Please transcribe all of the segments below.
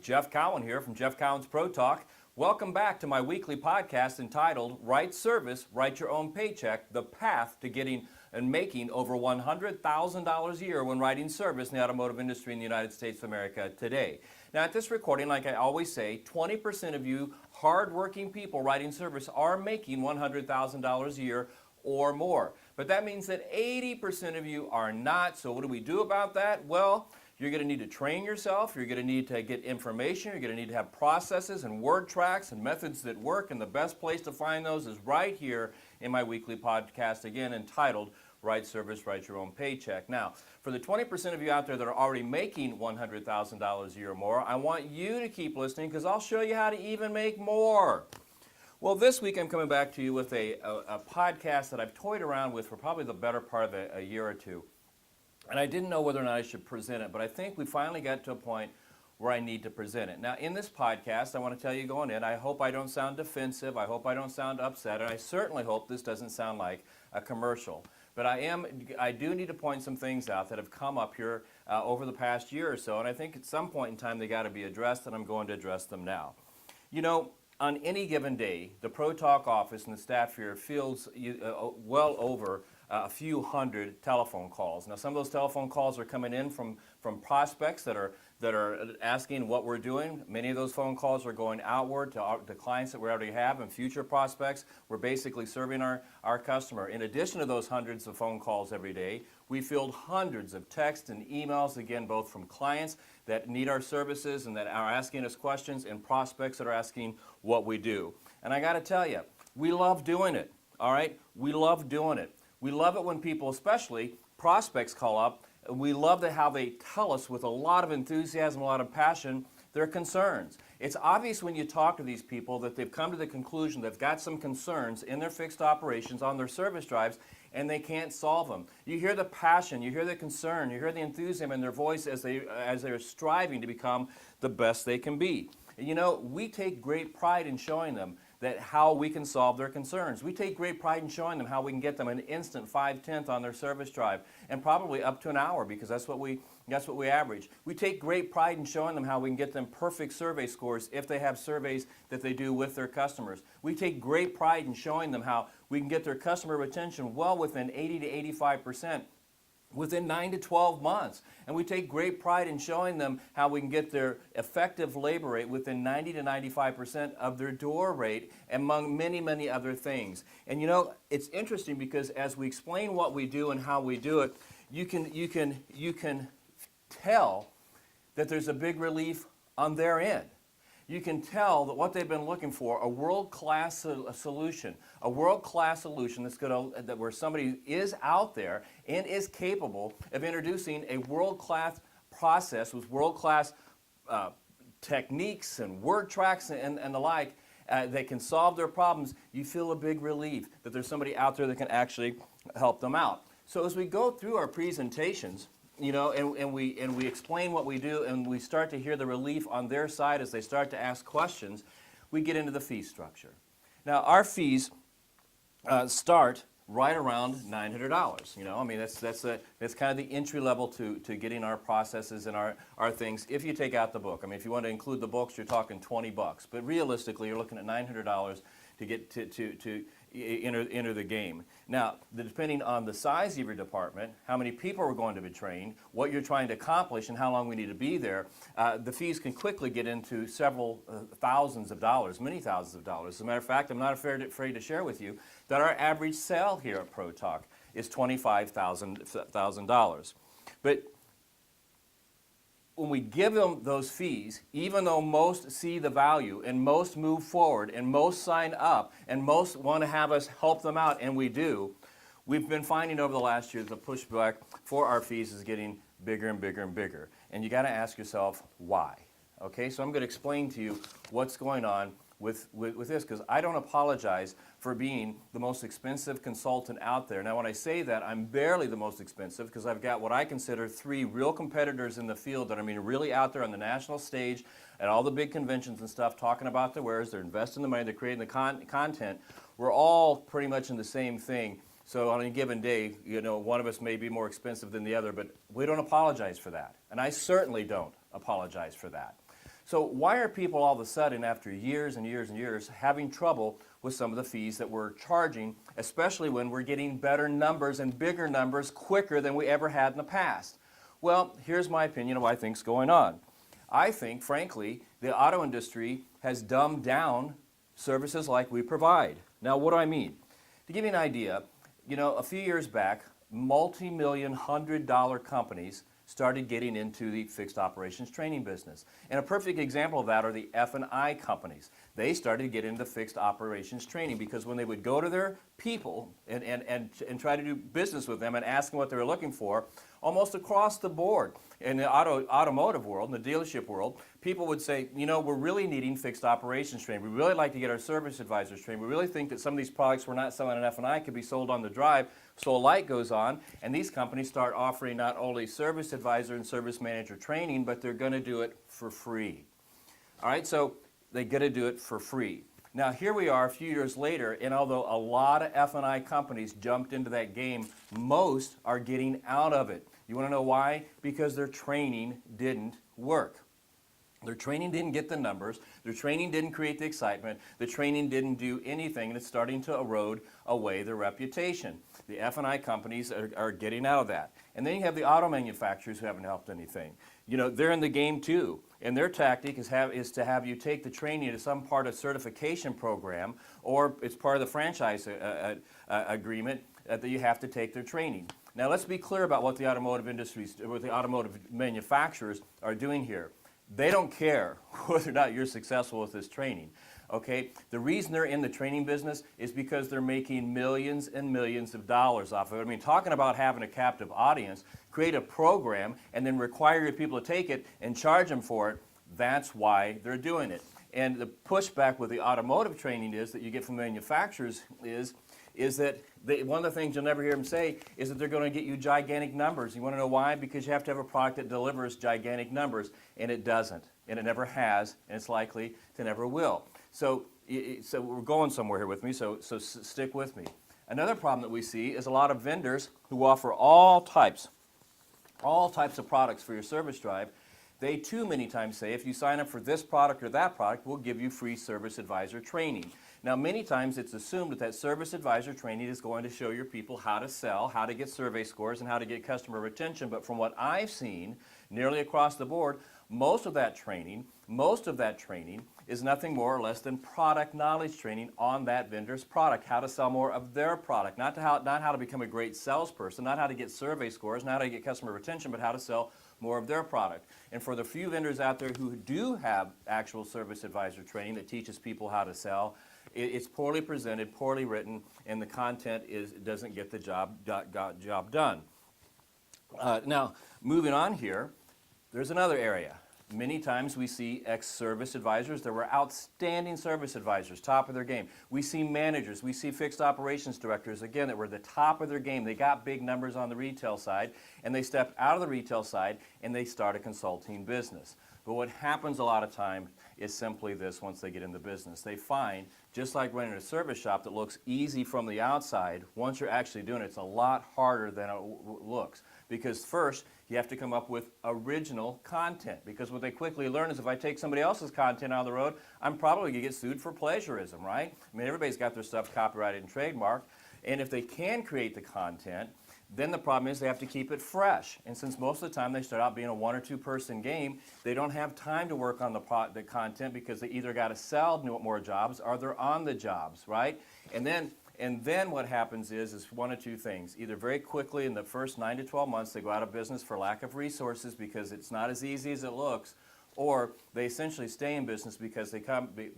Jeff Cowan here from Jeff Cowan's Pro Talk. Welcome back to my weekly podcast entitled Right Service, Write Your Own Paycheck, The Path to Getting and Making over $100,000 a year when writing service in the automotive industry in the United States of America today. Now at this recording, like I always say, 20% of you hardworking people writing service are making $100,000 a year or more. But that means that 80% of you are not. So what do we do about that? Well, you're going to need to train yourself. You're going to need to get information. You're going to need to have processes and word tracks and methods that work. And the best place to find those is right here in my weekly podcast, again entitled Right Service, Write Your Own Paycheck. Now, for the 20% of you out there that are already making $100,000 a year or more, I want you to keep listening because I'll show you how to even make more. Well, this week I'm coming back to you with a podcast that I've toyed around with for probably the better part of a year or two. And I didn't know whether or not I should present it, but I think we finally got to a point where I need to present it. Now, in this podcast, I want to tell you going in, I hope I don't sound defensive, I hope I don't sound upset, and I certainly hope this doesn't sound like a commercial. But I do need to point some things out that have come up here over the past year or so, and I think at some point in time they got to be addressed, and I'm going to address them now. You know, on any given day, the Pro Talk office and the staff here fields well over a few hundred telephone calls. Now, some of those telephone calls are coming in from prospects that are asking what we're doing. Many of those phone calls are going outward to clients that we already have and future prospects. We're basically serving our customer. In addition to those hundreds of phone calls every day, we field hundreds of texts and emails, again, both from clients that need our services and that are asking us questions and prospects that are asking what we do. And I got to tell you, we love doing it, all right? We love doing it. We love it when people, especially prospects, call up. We love how they tell us with a lot of enthusiasm, a lot of passion, their concerns. It's obvious when you talk to these people that they've come to the conclusion they've got some concerns in their fixed operations on their service drives and they can't solve them. You hear the passion, you hear the concern, you hear the enthusiasm in their voice as they're striving to become the best they can be. And you know, we take great pride in showing them that how we can solve their concerns. We take great pride in showing them how we can get them an instant 5/10 on their service drive and probably up to an hour because that's what we average. We take great pride in showing them how we can get them perfect survey scores if they have surveys that they do with their customers. We take great pride in showing them how we can get their customer retention well within 80 to 85%. Within 9 to 12 months. And we take great pride in showing them how we can get their effective labor rate within 90 to 95% of their door rate, among many, many other things. And you know, it's interesting because as we explain what we do and how we do it, you can tell that there's a big relief on their end. You can tell that what they've been looking for, a world-class solution, that's that where somebody is out there and is capable of introducing a world-class process with world-class techniques and word tracks and the like that can solve their problems. You feel a big relief that there's somebody out there that can actually help them out. So as we go through our presentations, you know, and we explain what we do and we start to hear the relief on their side as they start to ask questions, we get into the fee structure. Now, our fees start right around $900. You know, I mean, that's kind of the entry level to getting our processes and our things. If you take out the book, I mean, if you want to include the books, you're talking $20. But realistically, you're looking at $900 to get to enter the game. Now, depending on the size of your department, how many people are going to be trained, what you're trying to accomplish, and how long we need to be there, the fees can quickly get into several thousands of dollars, many thousands of dollars. As a matter of fact, I'm not afraid to share with you that our average sale here at Pro Talk is $25,000. But when we give them those fees, even though most see the value and most move forward and most sign up and most want to have us help them out, and we do, we've been finding over the last year the pushback for our fees is getting bigger and bigger and bigger. And you got to ask yourself why. Okay, so I'm going to explain to you what's going on with this, because I don't apologize for being the most expensive consultant out there. Now, when I say that, I'm barely the most expensive because I've got what I consider 3 real competitors in the field that are really out there on the national stage at all the big conventions and stuff talking about their wares. They're investing the money, they're creating the content. We're all pretty much in the same thing. So on a given day, you know, one of us may be more expensive than the other, but we don't apologize for that. And I certainly don't apologize for that. So why are people all of a sudden, after years and years and years, having trouble with some of the fees that we're charging, especially when we're getting better numbers and bigger numbers quicker than we ever had in the past? Well, here's my opinion of what I think's going on. I think, frankly, the auto industry has dumbed down services like we provide. Now, what do I mean? To give you an idea, a few years back, multi-million, $100 companies started getting into the fixed operations training business. And a perfect example of that are the F&I companies. They started to get into fixed operations training because when they would go to their people and try to do business with them and ask them what they were looking for, almost across the board in the automotive world, in the dealership world, people would say, we're really needing fixed operations training. We really like to get our service advisors trained. We really think that some of these products we're not selling in F&I could be sold on the drive. So a light goes on, and these companies start offering not only service advisor and service manager training, but they're going to do it for free. All right, so they get to do it for free. Now here we are a few years later, and although a lot of F&I companies jumped into that game, most are getting out of it. You want to know why? Because their training didn't work. Their training didn't get the numbers, their training didn't create the excitement, the training didn't do anything, and it's starting to erode away their reputation. The F&I companies are getting out of that. And then you have the auto manufacturers who haven't helped anything. They're in the game too, and their tactic is to have you take the training to some part of certification program, or it's part of the franchise agreement that you have to take their training. Now let's be clear about what the automotive industries, what the automotive manufacturers are doing here. They don't care whether or not you're successful with this training, okay? The reason they're in the training business is because they're making millions and millions of dollars off of it. I mean, talking about having a captive audience, create a program and then require your people to take it and charge them for it, that's why they're doing it. And the pushback with the automotive training is that you get from manufacturers is that one of the things you'll never hear them say is that they're going to get you gigantic numbers. You want to know why? Because you have to have a product that delivers gigantic numbers, and it doesn't, and it never has, and it's likely to never will. So we're going somewhere here with me, so stick with me. Another problem that we see is a lot of vendors who offer all types of products for your service drive. They too many times say, if you sign up for this product or that product, we'll give you free service advisor training. Now, many times it's assumed that service advisor training is going to show your people how to sell, how to get survey scores, and how to get customer retention. But from what I've seen, nearly across the board, most of that training is nothing more or less than product knowledge training on that vendor's product, how to sell more of their product, not how to become a great salesperson, not how to get survey scores, not how to get customer retention, but how to sell more of their product. And for the few vendors out there who do have actual service advisor training that teaches people how to sell, it's poorly presented, poorly written, and the content doesn't get the job done. Now, moving on here, there's another area. Many times we see ex-service advisors that were outstanding service advisors, top of their game. We see managers, we see fixed operations directors, again, that were the top of their game. They got big numbers on the retail side, and they stepped out of the retail side, and they start a consulting business. But what happens a lot of time is simply this: once they get in the business, they find, just like running a service shop that looks easy from the outside, once you're actually doing it, it's a lot harder than it looks. Because first, you have to come up with original content. Because what they quickly learn is if I take somebody else's content on the road, I'm probably going to get sued for plagiarism, right? I mean, everybody's got their stuff copyrighted and trademarked. And if they can create the content, then the problem is they have to keep it fresh. And since most of the time they start out being a 1 or 2 person game, they don't have time to work on the content because they either got to sell more jobs or they're on the jobs, right? And then what happens is 1 or 2 things. Either very quickly in the first 9 to 12 months they go out of business for lack of resources because it's not as easy as it looks, or they essentially stay in business because they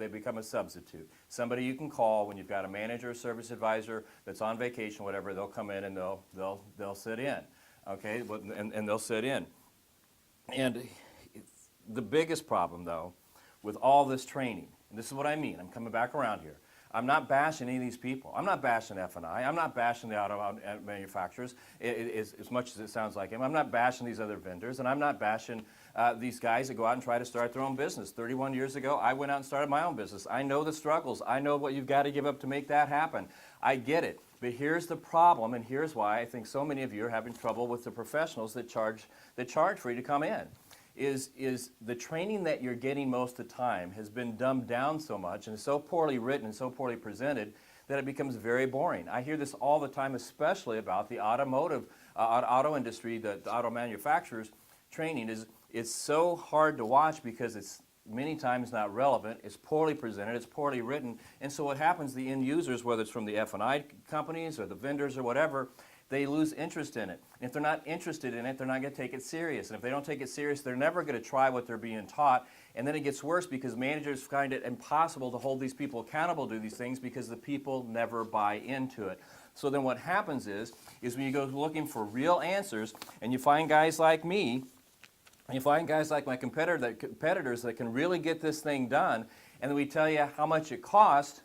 become a substitute. Somebody you can call when you've got a manager or service advisor that's on vacation, whatever, they'll come in and they'll sit in, okay, and they'll sit in. And the biggest problem, though, with all this training, and this is what I mean, I'm coming back around here, I'm not bashing any of these people. I'm not bashing F&I. I'm not bashing the auto manufacturers as much as it sounds like him. I'm not bashing these other vendors, and I'm not bashing these guys that go out and try to start their own business. 31 years ago, I went out and started my own business. I know the struggles. I know what you've got to give up to make that happen. I get it. But here's the problem, and here's why I think so many of you are having trouble with the professionals that charge free to come in. is the training that you're getting most of the time has been dumbed down so much and is so poorly written and so poorly presented that it becomes very boring. I hear this all the time, especially about the automotive, auto industry, the auto manufacturers. Training is so hard to watch because it's many times not relevant, it's poorly presented, it's poorly written, and so what happens, the end users, whether it's from the F&I companies or the vendors or whatever, they lose interest in it. And if they're not interested in it, they're not going to take it serious. And if they don't take it serious, they're never going to try what they're being taught. And then it gets worse because managers find it impossible to hold these people accountable to these things because the people never buy into it. So then what happens is when you go looking for real answers and you find guys like me, and you find guys like my competitors that can really get this thing done, and then we tell you how much it costs,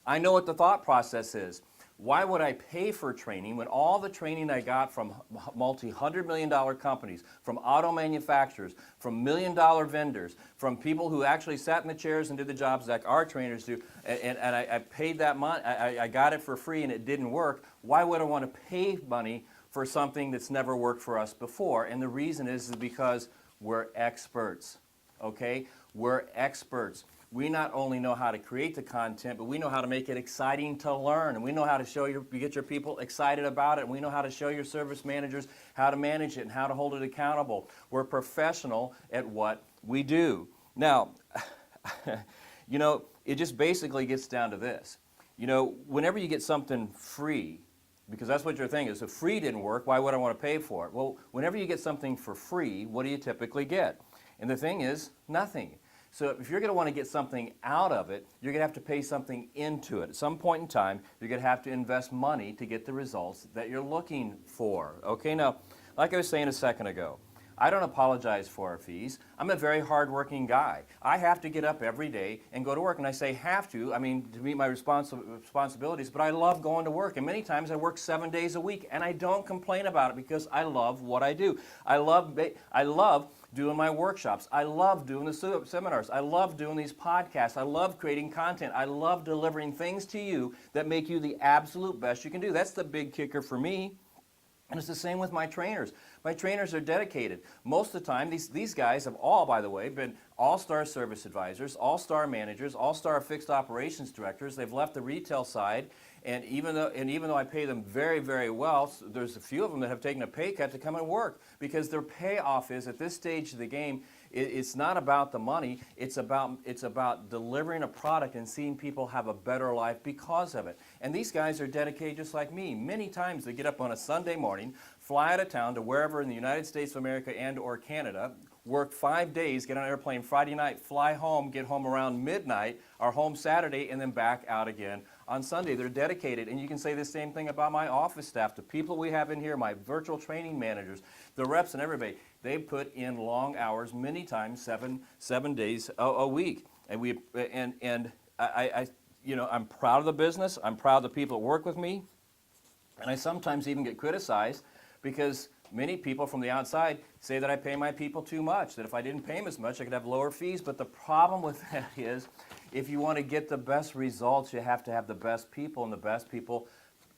I know what the thought process is. Why would I pay for training when all the training I got from multi-hundred-million-dollar companies, from auto manufacturers, from million-dollar vendors, from people who actually sat in the chairs and did the jobs like our trainers do, and I paid that money, I got it for free and it didn't work, why would I want to pay money for something that's never worked for us before? And the reason is because we're experts, okay? We're experts. We not only know how to create the content, but we know how to make it exciting to learn. And we know how to get your people excited about it. And we know how to show your service managers how to manage it and how to hold it accountable. We're professional at what we do. Now, you know, it just basically gets down to this. You know, whenever you get something free, because that's what your thing is, if free didn't work, why would I want to pay for it? Well, whenever you get something for free, what do you typically get? And the thing is, nothing. So if you're going to want to get something out of it, you're going to have to pay something into it. At some point in time, you're going to have to invest money to get the results that you're looking for. Okay, now, like I was saying a second ago, I don't apologize for our fees. I'm a very hardworking guy. I have to get up every day and go to work, and I say have to, I mean to meet my responsibilities, but I love going to work, and many times I work 7 days a week, and I don't complain about it because I love what I do. I love doing my workshops. I love doing the seminars. I love doing these podcasts. I love creating content. I love delivering things to you that make you the absolute best you can do. That's the big kicker for me. And it's the same with my trainers. My trainers are dedicated. Most of the time, these guys have all, by the way, been all-star service advisors, all-star managers, all-star fixed operations directors. They've left the retail side, and even though I pay them very, very well, there's a few of them that have taken a pay cut to come and work because their payoff is, at this stage of the game, it's not about the money, it's about delivering a product and seeing people have a better life because of it. And these guys are dedicated just like me. Many times they get up on a Sunday morning, fly out of town to wherever in the United States of America and or Canada, work 5 days, get on an airplane Friday night, fly home, get home around midnight, are home Saturday, and then back out again on Sunday. They're dedicated, and you can say the same thing about my office staff, the people we have in here, my virtual training managers, the reps and everybody. They put in long hours, many times seven days a week. And I you know, I'm proud of the business. I'm proud of the people that work with me. And I sometimes even get criticized because many people from the outside say that I pay my people too much, that if I didn't pay them as much, I could have lower fees. But the problem with that is if you want to get the best results, you have to have the best people, and the best people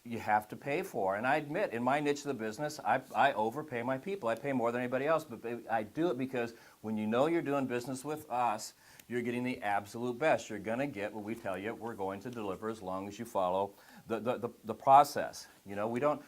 you have to pay for. And I admit, in my niche of the business, I overpay my people. I pay more than anybody else, but I do it because when you know you're doing business with us, you're getting the absolute best. You're going to get what we tell you we're going to deliver as long as you follow the process. You know, we don't,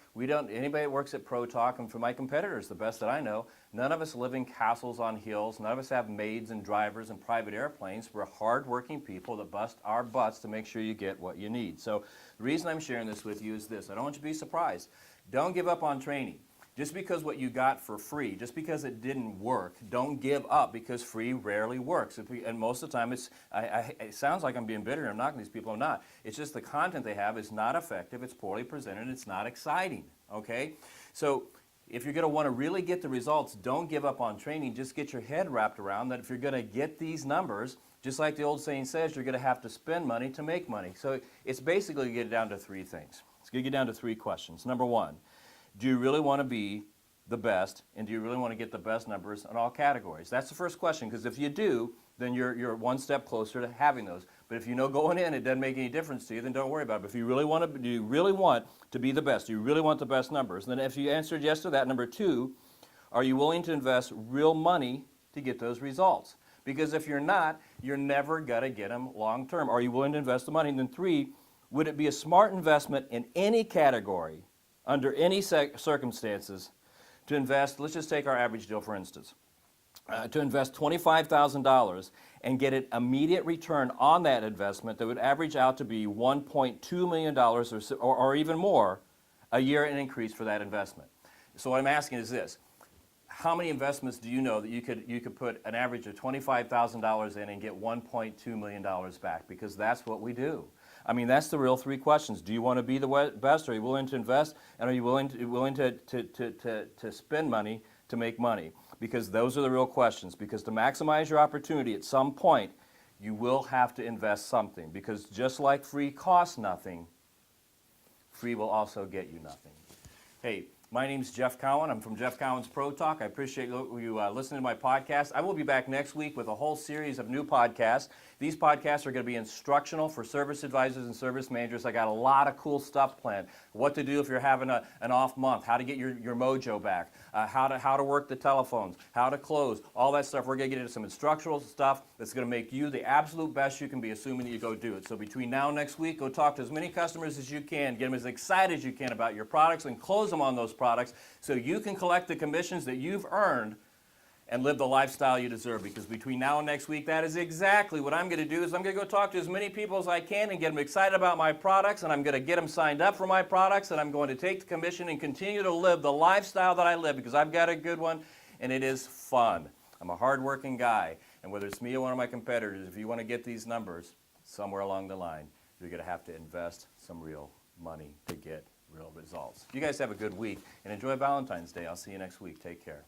anybody that works at ProTalk, and for my competitors, the best that I know, none of us live in castles on hills. None of us have maids and drivers and private airplanes. We're hardworking people that bust our butts to make sure you get what you need. So the reason I'm sharing this with you is this. I don't want you to be surprised. Don't give up on training. Just because what you got for free, just because it didn't work, don't give up because free rarely works. And most of the time, it sounds like I'm being bitter and I'm knocking these people. I'm not. It's just the content they have is not effective, it's poorly presented, it's not exciting, okay? So if you're going to want to really get the results, don't give up on training. Just get your head wrapped around that if you're going to get these numbers, just like the old saying says, you're going to have to spend money to make money. So it's basically get it down to three things. It's going to get down to three questions. Number one, do you really want to be the best, and do you really want to get the best numbers in all categories? That's the first question, because if you do, then you're one step closer to having those. But if you know going in it doesn't make any difference to you, then don't worry about it. But if you really want to be the best, do you really want the best numbers? And then if you answered yes to that, number two, are you willing to invest real money to get those results? Because if you're not, you're never going to get them long term. Are you willing to invest the money? And then 3, would it be a smart investment in any category, under any circumstances, to invest, let's just take our average deal for instance, to invest $25,000 and get an immediate return on that investment that would average out to be $1.2 million or even more a year in increase for that investment. So what I'm asking is this. How many investments do you know that you could put an average of $25,000 in and get $1.2 million back? Because that's what we do. I mean, that's the real 3 questions. Do you want to be the best? Are you willing to invest? And are you willing to spend money to make money? Because those are the real questions. Because to maximize your opportunity at some point, you will have to invest something. Because just like free costs nothing, free will also get you nothing. Hey, my name's Jeff Cowan. I'm from Jeff Cowan's Pro Talk. I appreciate you listening to my podcast. I will be back next week with a whole series of new podcasts. These podcasts are going to be instructional for service advisors and service managers. I got a lot of cool stuff planned. What to do if you're having an off month, how to get your mojo back, how to work the telephones, how to close, all that stuff. We're going to get into some instructional stuff that's going to make you the absolute best you can be, assuming that you go do it. So between now and next week, go talk to as many customers as you can, get them as excited as you can about your products, and close them on those products so you can collect the commissions that you've earned and live the lifestyle you deserve. Because between now and next week, that is exactly what I'm going to do. Is I'm going to go talk to as many people as I can and get them excited about my products, and I'm going to get them signed up for my products, and I'm going to take the commission and continue to live the lifestyle that I live, because I've got a good one and it is fun. I'm a hardworking guy, and whether it's me or one of my competitors, if you want to get these numbers somewhere along the line, you're going to have to invest some real money to get real results. You guys have a good week and enjoy Valentine's Day. I'll see you next week. Take care.